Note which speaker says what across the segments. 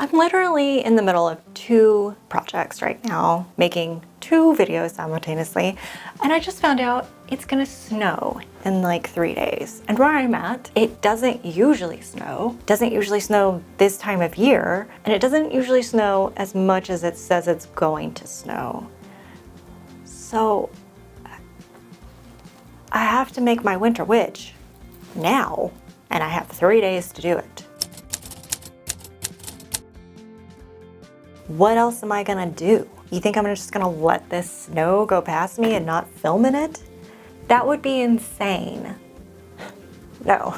Speaker 1: I'm literally in the middle of 2 projects right now, making 2 videos simultaneously, and I just found out it's gonna snow in like 3 days. And where I'm at, it doesn't usually snow. It doesn't usually snow this time of year, and it doesn't usually snow as much as it says it's going to snow. So I have to make my winter witch now, and I have 3 days to do it. What else am I gonna do? You think I'm just gonna let this snow go past me and not film in it? That would be insane. No.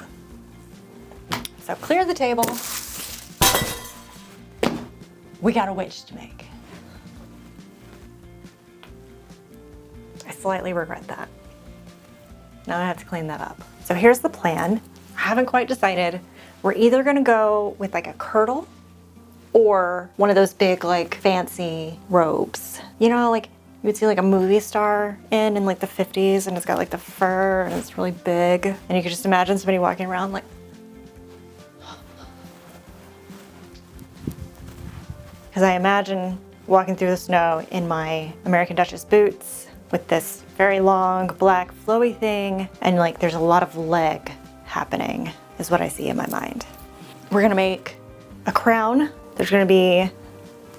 Speaker 1: So clear the table. We got a witch to make. I slightly regret that. Now I have to clean that up. So here's the plan. I haven't quite decided. We're either gonna go with like a kirtle or one of those big like fancy robes. You know, like you would see like a movie star in like the 50s, and it's got like the fur and it's really big. And you could just imagine somebody walking around like, because I imagine walking through the snow in my American Duchess boots with this very long black flowy thing, and like there's a lot of leg happening is what I see in my mind. We're gonna make a crown. There's gonna be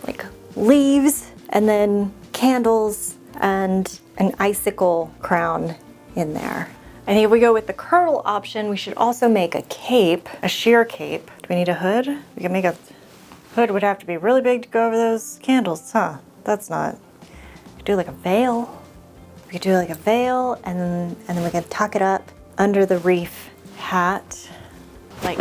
Speaker 1: like leaves and then candles and an icicle crown in there. I think if we go with the kirtle option, we should also make a cape, a sheer cape. Do we need a hood? We can make a hood, would have to be really big to go over those candles, huh? That's not, we could do like a veil. We could do like a veil, and then we can tuck it up under the reef hat, like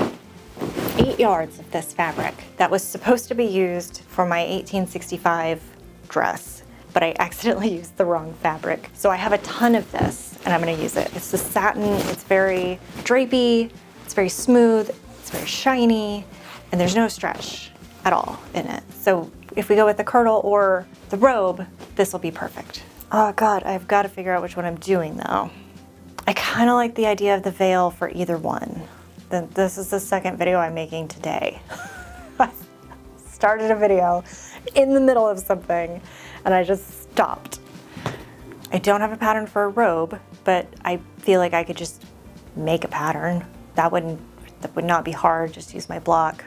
Speaker 1: 8 yards of this fabric that was supposed to be used for my 1865 dress, but I accidentally used the wrong fabric. So I have a ton of this and I'm gonna use it. It's the satin, it's very drapey, it's very smooth, it's very shiny, and there's no stretch at all in it. So if we go with the kirtle or the robe, this will be perfect. Oh God, I've got to figure out which one I'm doing though. I kind of like the idea of the veil for either one. This is the second video I'm making today. I started a video in the middle of something and I just stopped. I don't have a pattern for a robe, but I feel like I could just make a pattern. That would not be hard, just use my block.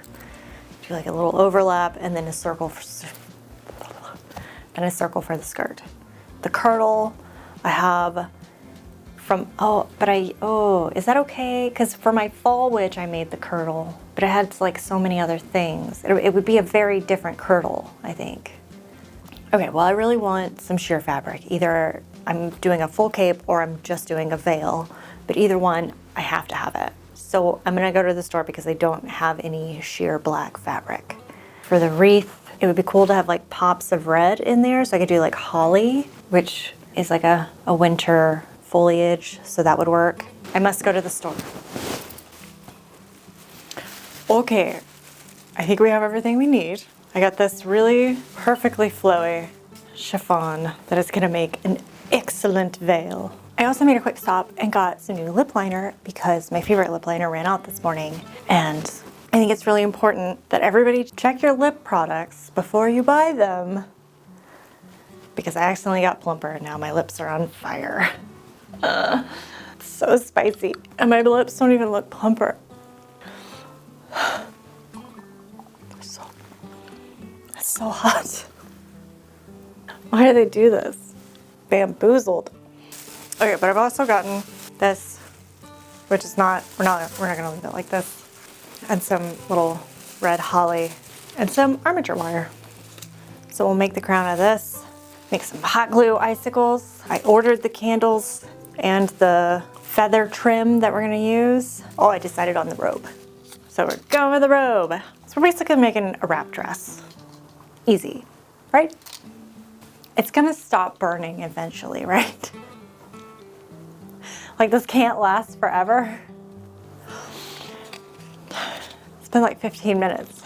Speaker 1: Do like a little overlap and then a circle for the skirt. The kirtle I have from, is that okay? Because for my fall witch, I made the kirtle, but it had like so many other things. It would be a very different kirtle, I think. Okay, well, I really want some sheer fabric. Either I'm doing a full cape or I'm just doing a veil, but either one, I have to have it. So I'm gonna go to the store because they don't have any sheer black fabric. For the wreath, it would be cool to have like pops of red in there, so I could do like holly, which is like a winter foliage, so that would work. I must go to the store. Okay, I think we have everything we need. I got this really perfectly flowy chiffon that is gonna make an excellent veil. I also made a quick stop and got some new lip liner because my favorite lip liner ran out this morning, and I think it's really important that everybody check your lip products before you buy them, because I accidentally got plumper and now my lips are on fire. It's so spicy and my lips don't even look plumper. It's so hot. Why do they do this? Bamboozled. Okay, but I've also gotten this, which is not, we're not gonna leave it like this, and some little red holly and some armature wire. So we'll make the crown of this, make some hot glue icicles. I ordered the candles and the feather trim that we're gonna use. Oh, I decided on the robe. So we're going with the robe. So we're basically making a wrap dress. Easy, right? It's gonna stop burning eventually, right? Like, this can't last forever. It's been like 15 minutes.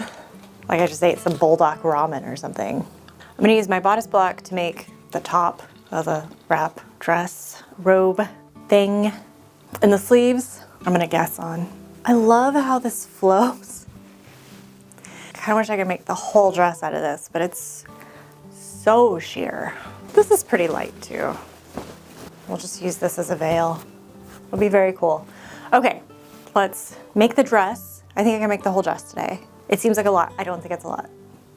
Speaker 1: Like I just ate some bulldog ramen or something. I'm gonna use my bodice block to make the top of the wrap dress robe thing. And the sleeves, I'm gonna guess on. I love how this flows. kind of wish I could make the whole dress out of this, but it's so sheer. This is pretty light too. We'll just use this as a veil. It'll be very cool. Okay, let's make the dress. I think I can make the whole dress today. It seems like a lot. I don't think it's a lot.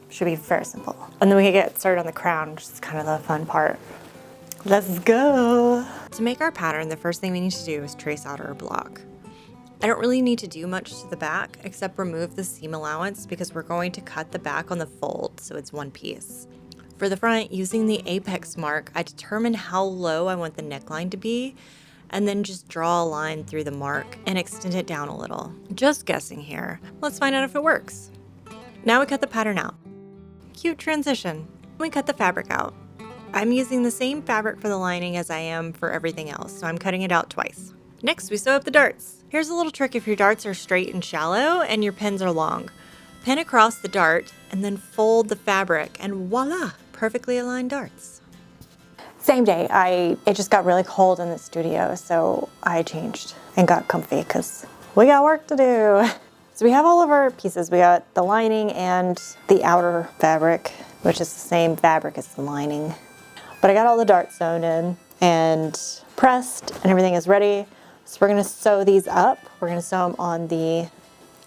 Speaker 1: Should be very simple. And then we can get started on the crown, which is kind of the fun part. Let's go. To make our pattern, the first thing we need to do is trace out our block. I don't really need to do much to the back except remove the seam allowance because we're going to cut the back on the fold so it's one piece. For the front, using the apex mark, I determine how low I want the neckline to be and then just draw a line through the mark and extend it down a little. Just guessing here. Let's find out if it works. Now we cut the pattern out. Cute transition. We cut the fabric out. I'm using the same fabric for the lining as I am for everything else, so I'm cutting it out twice. Next, we sew up the darts. Here's a little trick if your darts are straight and shallow and your pins are long. Pin across the dart and then fold the fabric and voila, perfectly aligned darts. Same day, it just got really cold in the studio, so I changed and got comfy because we got work to do. So we have all of our pieces. We got the lining and the outer fabric, which is the same fabric as the lining. But I got all the darts sewn in and pressed and everything is ready. So we're gonna sew these up. We're gonna sew them on the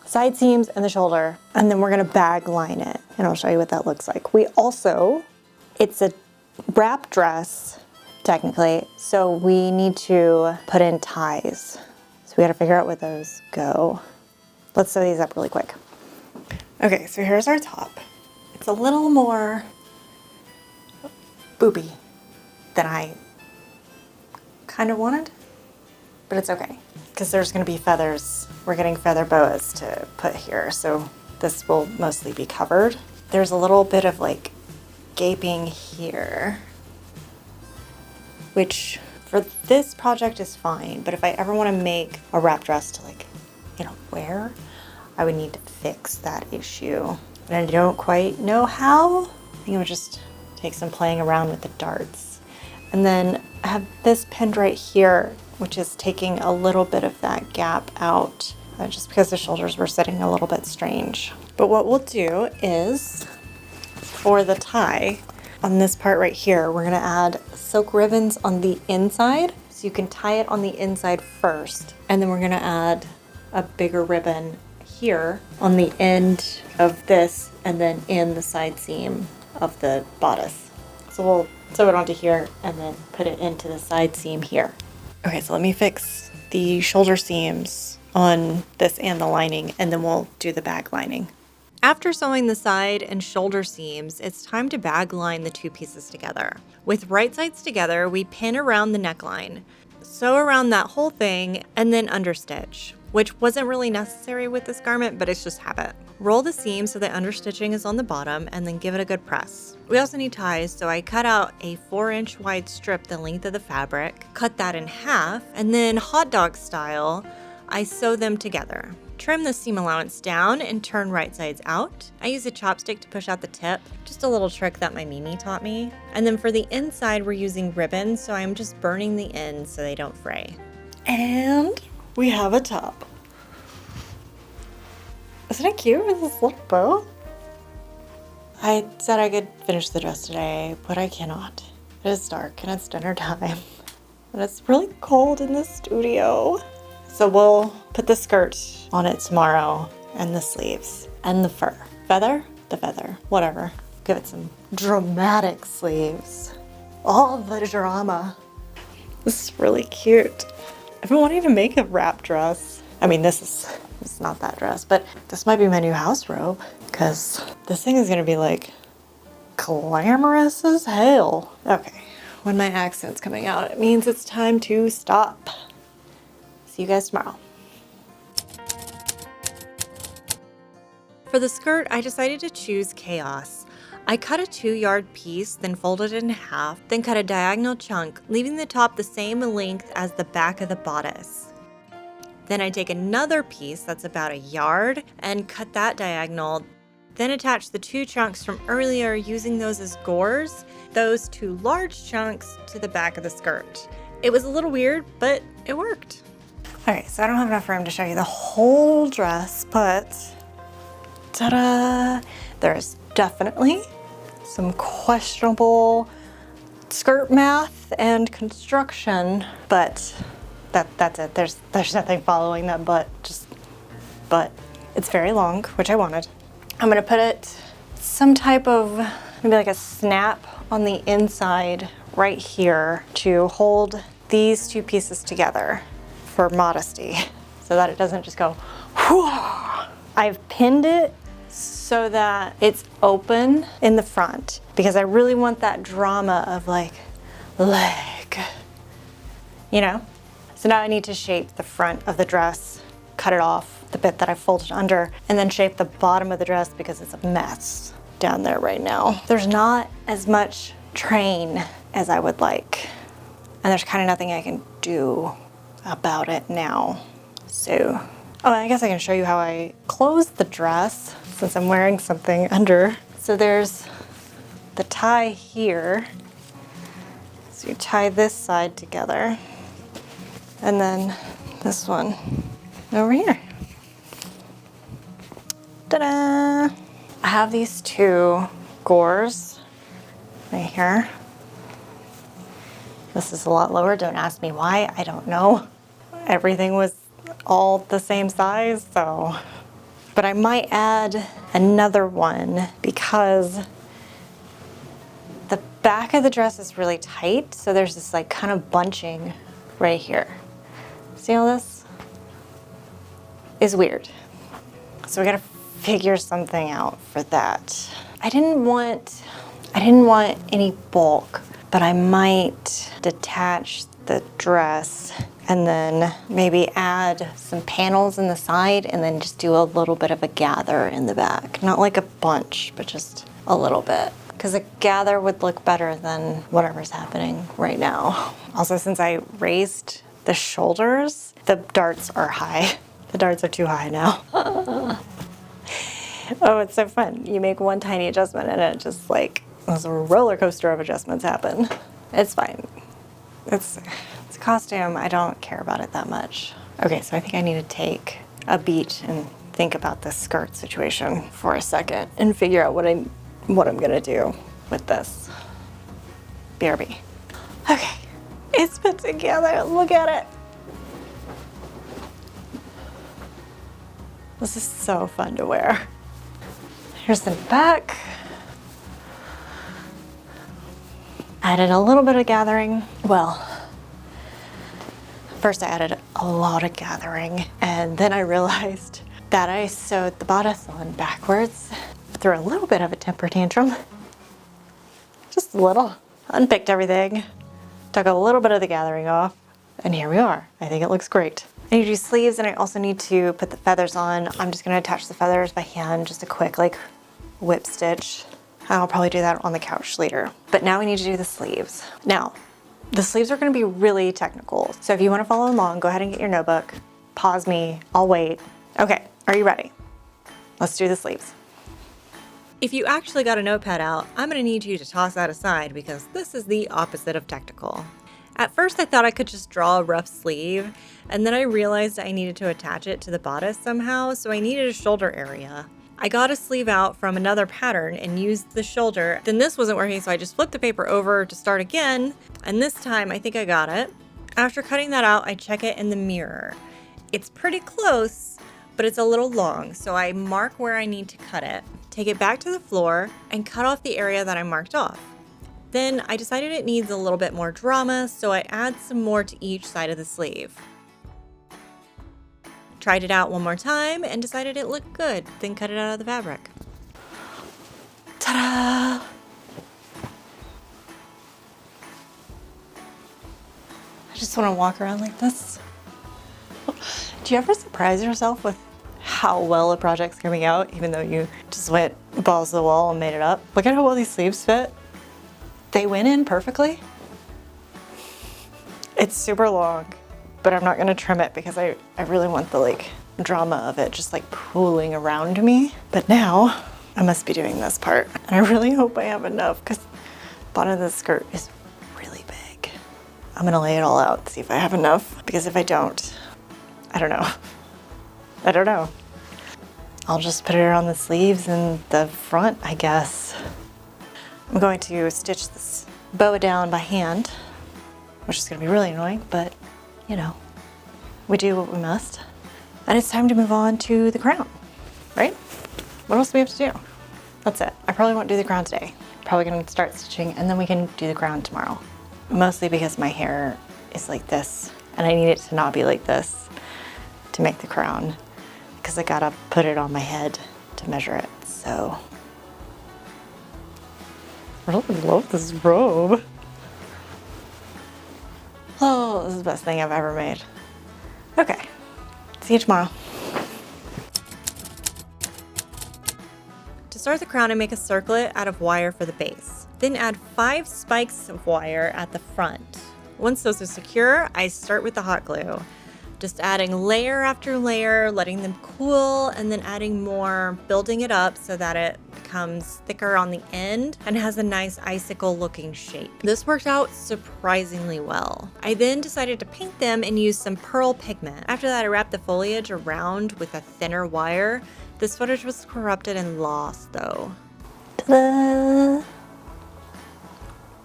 Speaker 1: side seams and the shoulder, and then we're gonna bag line it. And I'll show you what that looks like. It's a wrap dress, technically, so we need to put in ties. So we gotta figure out where those go. Let's sew these up really quick. Okay, so here's our top. It's a little more booby than I kind of wanted, but it's okay because there's gonna be feathers. We're getting feather boas to put here, so this will mostly be covered. There's a little bit of like gaping here, which for this project is fine, but if I ever want to make a wrap dress to wear, I would need to fix that issue. And I don't quite know how. I think it would just take some playing around with the darts. And then I have this pinned right here, which is taking a little bit of that gap out, just because the shoulders were sitting a little bit strange. But what we'll do is, for the tie, on this part right here, we're gonna add silk ribbons on the inside. So you can tie it on the inside first, and then we're gonna add a bigger ribbon here on the end of this and then in the side seam of the bodice. So we'll sew it onto here and then put it into the side seam here. Okay, so let me fix the shoulder seams on this and the lining, and then we'll do the bag lining. After sewing the side and shoulder seams, it's time to bag line the two pieces together. With right sides together, we pin around the neckline, sew around that whole thing, and then understitch, which wasn't really necessary with this garment, but it's just habit. Roll the seam so the understitching is on the bottom and then give it a good press. We also need ties, so I cut out a 4-inch wide strip the length of the fabric, cut that in half, and then hot dog style, I sew them together. Trim the seam allowance down and turn right sides out. I use a chopstick to push out the tip, just a little trick that my Mimi taught me. And then for the inside, we're using ribbons, so I'm just burning the ends so they don't fray. And we have a top. Isn't it cute with this little bow? I said I could finish the dress today, but I cannot. It is dark and it's dinner time. And it's really cold in the studio. So we'll put the skirt on it tomorrow, and the sleeves, and the fur. The feather, whatever. Give it some dramatic sleeves. All the drama. This is really cute. I've been wanting to make a wrap dress. I mean, it's not that dress, but this might be my new house robe, because this thing is gonna be like glamorous as hell. Okay, when my accent's coming out, it means it's time to stop. See you guys tomorrow. For the skirt, I decided to choose Chaos. I cut a 2-yard piece, then folded it in half, then cut a diagonal chunk, leaving the top the same length as the back of the bodice. Then I take another piece that's about 1 yard and cut that diagonal, then attach the 2 chunks from earlier using those as gores, those 2 large chunks to the back of the skirt. It was a little weird, but it worked. Okay, so I don't have enough room to show you the whole dress, but Ta-da! There's definitely some questionable skirt math and construction, but that's it. There's nothing following that but it's very long, which I wanted. I'm gonna put it some type of, maybe like a snap on the inside right here to hold these two pieces together for modesty so that it doesn't just go whoo. I've pinned it so that it's open in the front because I really want that drama of like leg, you know? So now I need to shape the front of the dress, cut it off, the bit that I folded under, and then shape the bottom of the dress because it's a mess down there right now. There's not as much train as I would like, and there's kind of nothing I can do about it now. So, oh, I guess I can show you how I close the dress since I'm wearing something under. So there's the tie here. So you tie this side together, and then this one over here. Ta-da! I have these two gores right here. This is a lot lower. Don't ask me why. I don't know. Everything was all the same size, so. But I might add another one because the back of the dress is really tight, so there's this like kind of bunching right here. See all this? Is weird. So we gotta figure something out for that. I didn't want any bulk, but I might detach the dress and then maybe add some panels in the side and then just do a little bit of a gather in the back. Not like a bunch, but just a little bit. Because a gather would look better than whatever's happening right now. Also, since I raised the shoulders, the darts are high. The darts are too high now. Oh, it's so fun. You make one tiny adjustment and it just like, there's a roller coaster of adjustments happen. It's fine. It's a costume. I don't care about it that much. Okay, so I think I need to take a beat and think about this skirt situation for a second and figure out what I'm gonna do with this. BRB. Okay, it's put together. Look at it. This is so fun to wear. Here's the back. Added a little bit of gathering. Well, first I added a lot of gathering, and then I realized that I sewed the bodice on backwards. Threw a little bit of a temper tantrum. Just a little. Unpicked everything. Took a little bit of the gathering off, and here we are. I think it looks great. I need to do sleeves, and I also need to put the feathers on. I'm just gonna attach the feathers by hand, just a quick like whip stitch. I'll probably do that on the couch later. But now we need to do the sleeves. Now, the sleeves are gonna be really technical. So if you wanna follow along, go ahead and get your notebook. Pause me, I'll wait. Okay, are you ready? Let's do the sleeves. If you actually got a notepad out, I'm gonna need you to toss that aside because this is the opposite of technical. At first I thought I could just draw a rough sleeve, and then I realized I needed to attach it to the bodice somehow, so I needed a shoulder area. I got a sleeve out from another pattern and used the shoulder. Then this wasn't working, so I just flipped the paper over to start again, and this time I think I got it. After cutting that out, I check it in the mirror. It's pretty close, but it's a little long, so I mark where I need to cut it, take it back to the floor, and cut off the area that I marked off. Then I decided it needs a little bit more drama, so I add some more to each side of the sleeve. Tried it out one more time and decided it looked good, then cut it out of the fabric. Ta-da! I just want to walk around like this. Do you ever surprise yourself with how well a project's coming out, even though you just went balls to the wall and made it up? Look at how well these sleeves fit. They went in perfectly. It's super long, but I'm not gonna trim it because I really want the like drama of it just like pooling around me. But now I must be doing this part. And I really hope I have enough because the bottom of the skirt is really big. I'm gonna lay it all out, see if I have enough, because if I don't, I don't know. I don't know. I'll just put it on the sleeves and the front, I guess. I'm going to stitch this bow down by hand, which is gonna be really annoying, but you know, we do what we must. And it's time to move on to the crown, right? What else do we have to do? That's it. I probably won't do the crown today. Probably gonna start stitching and then we can do the crown tomorrow. Mostly because my hair is like this and I need it to not be like this to make the crown, because I gotta put it on my head to measure it, so. I really love this robe. Oh, this is the best thing I've ever made. Okay, see you tomorrow. To start the crown, I make a circlet out of wire for the base. Then add 5 spikes of wire at the front. Once those are secure, I start with the hot glue. Just adding layer after layer, letting them cool, and then adding more, building it up so that it becomes thicker on the end and has a nice icicle looking shape. This worked out surprisingly well. I then decided to paint them and use some pearl pigment. After that, I wrapped the foliage around with a thinner wire. This footage was corrupted and lost though. Ta-da!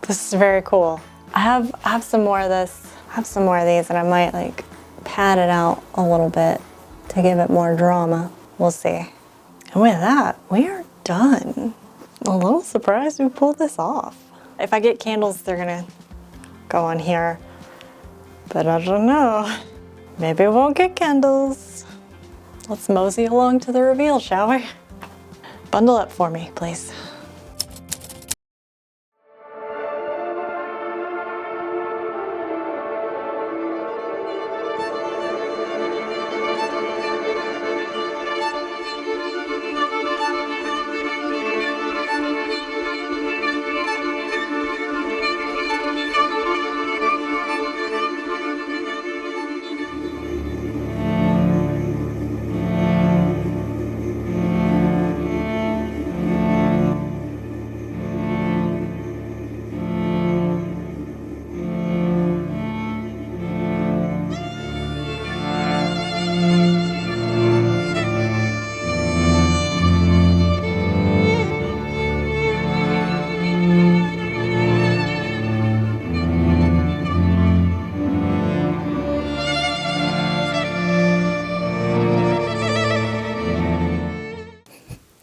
Speaker 1: This is very cool. I have some more of this. I have some more of these and I might like pat it out a little bit to give it more drama. We'll see. And with that, we are done. A little surprised we pulled this off. If I get candles, they're gonna go on here, but I don't know. Maybe I won't get candles. Let's mosey along to the reveal, shall we? Bundle up for me, please.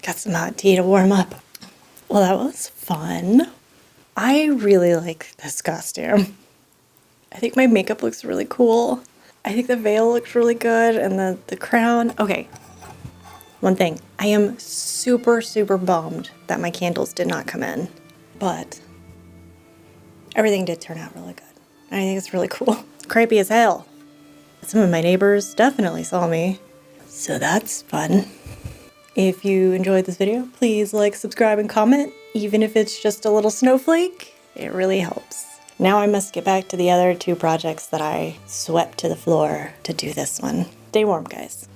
Speaker 1: Got some hot tea to warm up. Well, that was fun. I really like this costume. I think my makeup looks really cool. I think the veil looks really good and the crown. Okay, one thing. I am super, super bummed that my candles did not come in, but everything did turn out really good. I think it's really cool. It's creepy as hell. Some of my neighbors definitely saw me, so that's fun. If you enjoyed this video, please like, subscribe, and comment. Even if it's just a little snowflake, it really helps. Now I must get back to the other 2 projects that I swept to the floor to do this one. Stay warm, guys.